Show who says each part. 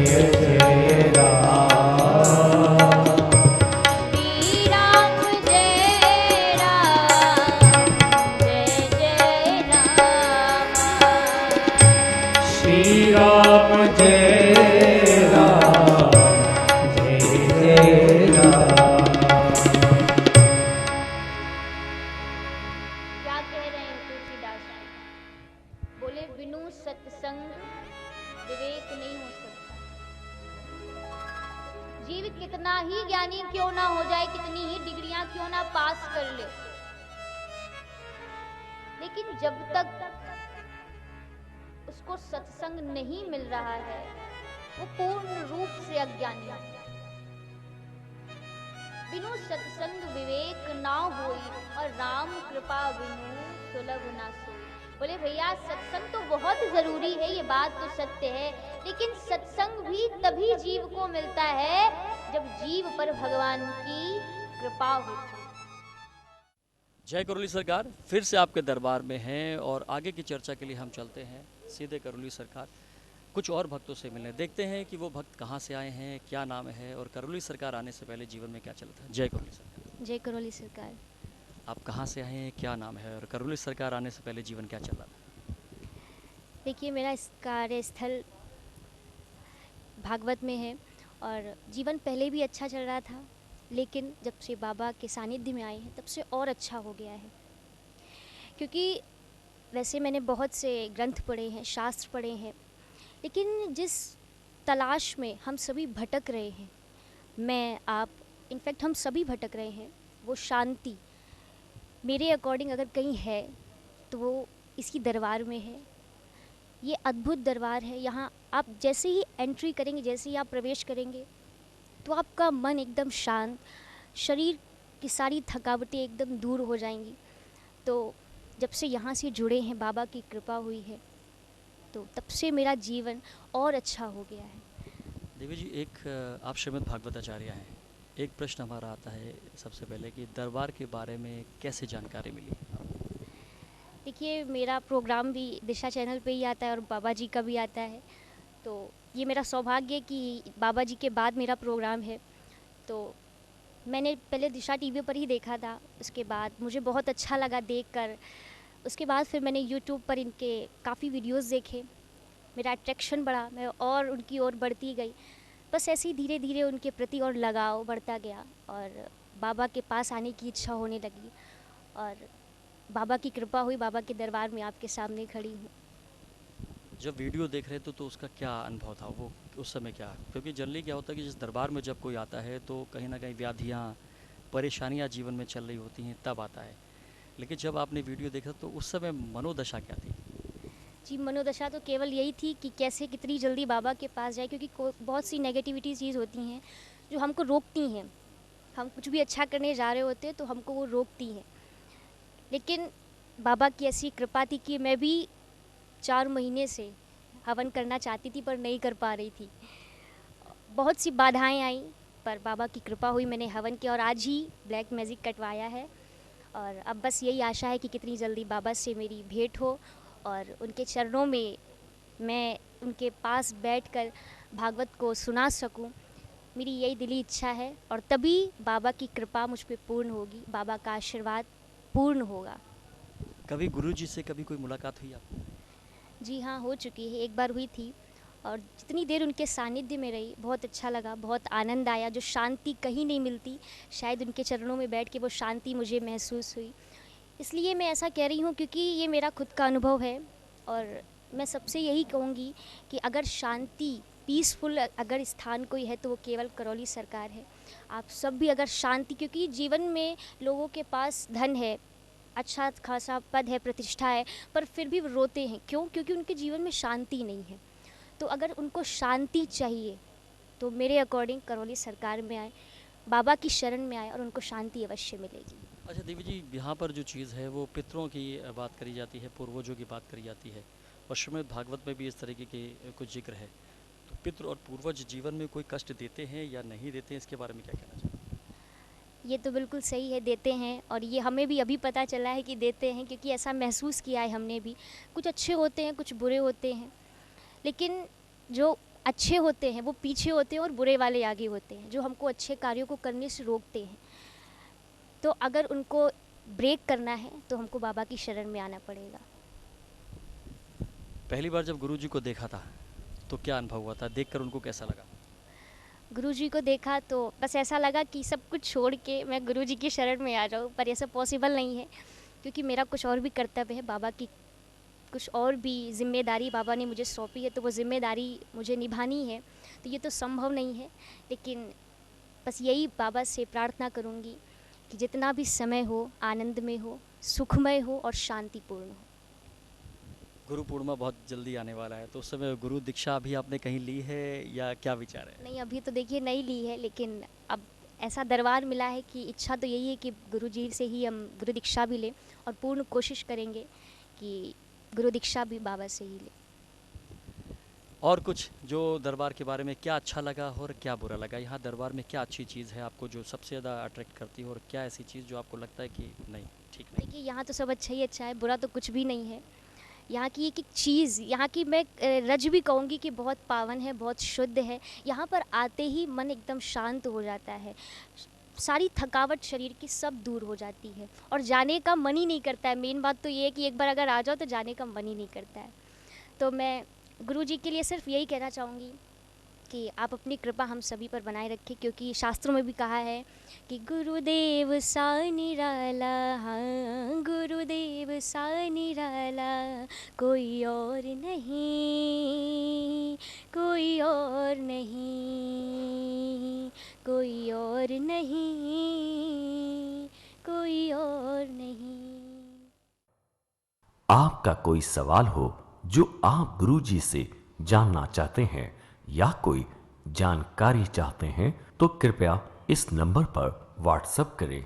Speaker 1: जय राम।
Speaker 2: श्री राम जय राम, जय जय राम।
Speaker 1: श्री राम जय राम, जय जय राम।
Speaker 2: क्या कह रहे हैं तुलसीदास जी? बोले बिनु सत्संग विवेक नहीं हो सकता। जीव कितना ही ज्ञानी क्यों ना हो जाए, कितनी ही डिग्रियां क्यों ना पास कर ले, लेकिन जब तक उसको सत्संग नहीं मिल रहा है वो पूर्ण रूप से अज्ञानी है। बिनु सत्संग विवेक ना होई और राम कृपा बिनु सुलभ ना सोई। बोले भैया सत्संग तो बहुत जरूरी है, ये बात तो सत्य है, लेकिन सत्संग भी तभी जीव को मिलता है जब जीव पर भगवान की कृपा होती है।
Speaker 3: जय करौली सरकार फिर से आपके दरबार में हैं और आगे की चर्चा के लिए हम चलते हैं सीधे करौली सरकार कुछ और भक्तों से मिलने। देखते हैं कि वो भक्त कहाँ से आए हैं, क्या नाम है और करौली सरकार आने से पहले जीवन में क्या चलता है। जय करौली सरकार।
Speaker 2: जय करौली सरकार।
Speaker 3: आप कहाँ से आए हैं, क्या नाम है और करौली सरकार आने से पहले जीवन क्या चल रहा था।
Speaker 2: देखिए मेरा इस कार्यस्थल भागवत में है और जीवन पहले भी अच्छा चल रहा था, लेकिन जब से बाबा के सानिध्य में आए हैं तब से और अच्छा हो गया है। क्योंकि वैसे मैंने बहुत से ग्रंथ पढ़े हैं, शास्त्र पढ़े हैं, लेकिन जिस तलाश में हम सभी भटक रहे हैं, मैं आप इनफैक्ट हम सभी भटक रहे हैं, वो शांति मेरे अकॉर्डिंग अगर कहीं है तो वो इसी दरबार में है। ये अद्भुत दरबार है। यहाँ आप जैसे ही एंट्री करेंगे, जैसे ही आप प्रवेश करेंगे तो आपका मन एकदम शांत, शरीर की सारी थकावटें एकदम दूर हो जाएंगी। तो जब से यहाँ से जुड़े हैं, बाबा की कृपा हुई है, तो तब से मेरा जीवन और अच्छा हो गया है।
Speaker 3: देवी जी एक आप श्रीमद् भागवताचार्य हैं, एक प्रश्न हमारा आता है सबसे पहले कि दरबार के बारे में कैसे जानकारी मिली।
Speaker 2: देखिए मेरा प्रोग्राम भी दिशा चैनल पे ही आता है और बाबा जी का भी आता है, तो ये मेरा सौभाग्य है कि बाबा जी के बाद मेरा प्रोग्राम है। तो मैंने पहले दिशा टीवी पर ही देखा था, उसके बाद मुझे बहुत अच्छा लगा देखकर। उसके बाद फिर मैंने यूट्यूब पर इनके काफ़ी वीडियोस देखे, मेरा अट्रैक्शन बढ़ा, मैं और उनकी ओर बढ़ती गई। बस ऐसे ही धीरे धीरे उनके प्रति और लगाव बढ़ता गया और बाबा के पास आने की इच्छा होने लगी और बाबा की कृपा हुई, बाबा के दरबार में आपके सामने खड़ी हूँ।
Speaker 3: जब वीडियो देख रहे थे तो उसका क्या अनुभव था, वो उस समय क्या, क्योंकि जनरली क्या होता है कि जिस दरबार में जब कोई आता है तो कहीं ना कहीं व्याधियाँ परेशानियाँ जीवन में चल रही होती हैं तब आता है, लेकिन जब आपने वीडियो देखा तो उस समय मनोदशा क्या थी।
Speaker 2: जी मनोदशा तो केवल यही थी कि कैसे कितनी जल्दी बाबा के पास जाए, क्योंकि बहुत सी नेगेटिविटी चीज़ होती हैं जो हमको रोकती हैं। हम कुछ भी अच्छा करने जा रहे होते हैं तो हमको वो रोकती हैं, लेकिन बाबा की ऐसी कृपा थी कि मैं भी 4 महीने से हवन करना चाहती थी पर नहीं कर पा रही थी। बहुत सी बाधाएं आई पर बाबा की कृपा हुई, मैंने हवन किया और आज ही ब्लैक मैजिक कटवाया है। और अब बस यही आशा है कि कितनी जल्दी बाबा से मेरी भेंट हो और उनके चरणों में मैं उनके पास बैठकर भागवत को सुना सकूं। मेरी यही दिली इच्छा है और तभी बाबा की कृपा मुझ पे पूर्ण होगी, बाबा का आशीर्वाद पूर्ण होगा।
Speaker 3: कभी गुरुजी से कभी कोई मुलाकात हुई आपको।
Speaker 2: जी हाँ, हो चुकी है, एक बार हुई थी और जितनी देर उनके सानिध्य में रही बहुत अच्छा लगा, बहुत आनंद आया। जो शांति कहीं नहीं मिलती, शायद उनके चरणों में बैठ के वो शांति मुझे महसूस हुई। इसलिए मैं ऐसा कह रही हूँ क्योंकि ये मेरा खुद का अनुभव है और मैं सबसे यही कहूँगी कि अगर शांति पीसफुल अगर स्थान कोई है तो वो केवल करौली सरकार है। आप सब भी अगर शांति, क्योंकि जीवन में लोगों के पास धन है, अच्छा खासा पद है, प्रतिष्ठा है, पर फिर भी वो रोते हैं। क्यों? क्योंकि उनके जीवन में शांति नहीं है। तो अगर उनको शांति चाहिए तो मेरे अकॉर्डिंग करौली सरकार में आए, बाबा की शरण में आए और उनको शांति अवश्य मिलेगी।
Speaker 3: अच्छा देवी जी, यहाँ पर जो चीज़ है वो पितरों की बात करी जाती है, पूर्वजों की बात करी जाती है और श्रीमद् भागवत में भी इस तरीके के कुछ जिक्र है। तो पितृ और पूर्वज जीवन में कोई कष्ट देते हैं या नहीं देते हैं, इसके बारे में क्या कहना चाहिए।
Speaker 2: ये तो बिल्कुल सही है, देते हैं और ये हमें भी अभी पता चला है कि देते हैं, क्योंकि ऐसा महसूस किया है हमने भी। कुछ अच्छे होते हैं, कुछ बुरे होते हैं, लेकिन जो अच्छे होते हैं वो पीछे होते हैं और बुरे वाले आगे होते हैं, जो हमको अच्छे कार्यों को करने से रोकते हैं। तो अगर उनको ब्रेक करना है तो हमको बाबा की शरण में आना पड़ेगा।
Speaker 3: पहली बार जब गुरुजी को देखा था तो क्या अनुभव हुआ था, देखकर उनको कैसा लगा?
Speaker 2: गुरुजी को देखा तो बस ऐसा लगा कि सब कुछ छोड़ के मैं गुरुजी की शरण में आ जाऊँ, पर ऐसा पॉसिबल नहीं है, क्योंकि मेरा कुछ और भी कर्तव्य है, बाबा की कुछ और भी ज़िम्मेदारी बाबा ने मुझे सौंपी है, तो वो ज़िम्मेदारी मुझे निभानी है। तो ये तो संभव नहीं है, लेकिन बस यही बाबा से प्रार्थना करूँगी कि जितना भी समय हो आनंद में हो, सुखमय हो और शांतिपूर्ण हो।
Speaker 3: गुरु पूर्णिमा बहुत जल्दी आने वाला है, तो उस समय गुरु दीक्षा अभी आपने कहीं ली है या क्या विचार है?
Speaker 2: नहीं, अभी तो देखिए नहीं ली है, लेकिन अब ऐसा दरबार मिला है कि इच्छा तो यही है कि गुरु जी से ही हम गुरु दीक्षा भी लें, और पूर्ण कोशिश करेंगे कि गुरु दीक्षा भी बाबा से ही लें।
Speaker 3: और कुछ जो दरबार के बारे में क्या अच्छा लगा और क्या बुरा लगा? यहाँ दरबार में क्या अच्छी चीज़ है आपको जो सबसे ज़्यादा अट्रैक्ट करती है, और क्या ऐसी चीज़ जो आपको लगता है कि नहीं ठीक नहीं?
Speaker 2: देखिए यहाँ तो सब अच्छा ही अच्छा है, बुरा तो कुछ भी नहीं है। यहाँ की एक एक चीज़, यहाँ की मैं रज भी कहूँगी कि बहुत पावन है, बहुत शुद्ध है। यहाँ पर आते ही मन एकदम शांत हो जाता है, सारी थकावट शरीर की सब दूर हो जाती है, और जाने का मन ही नहीं करता है। मेन बात तो ये है कि एक बार अगर आ जाओ तो जाने का मन ही नहीं करता है। तो मैं गुरु जी के लिए सिर्फ यही कहना चाहूँगी कि आप अपनी कृपा हम सभी पर बनाए रखें, क्योंकि शास्त्रों में भी कहा है कि गुरुदेव सा निराला, हाँ गुरुदेव सा निराला कोई और नहीं, कोई और नहीं, कोई और नहीं, कोई और नहीं।
Speaker 4: आपका कोई सवाल हो जो आप गुरुजी से जानना चाहते हैं या कोई जानकारी चाहते हैं तो कृपया इस नंबर पर व्हाट्सएप करें।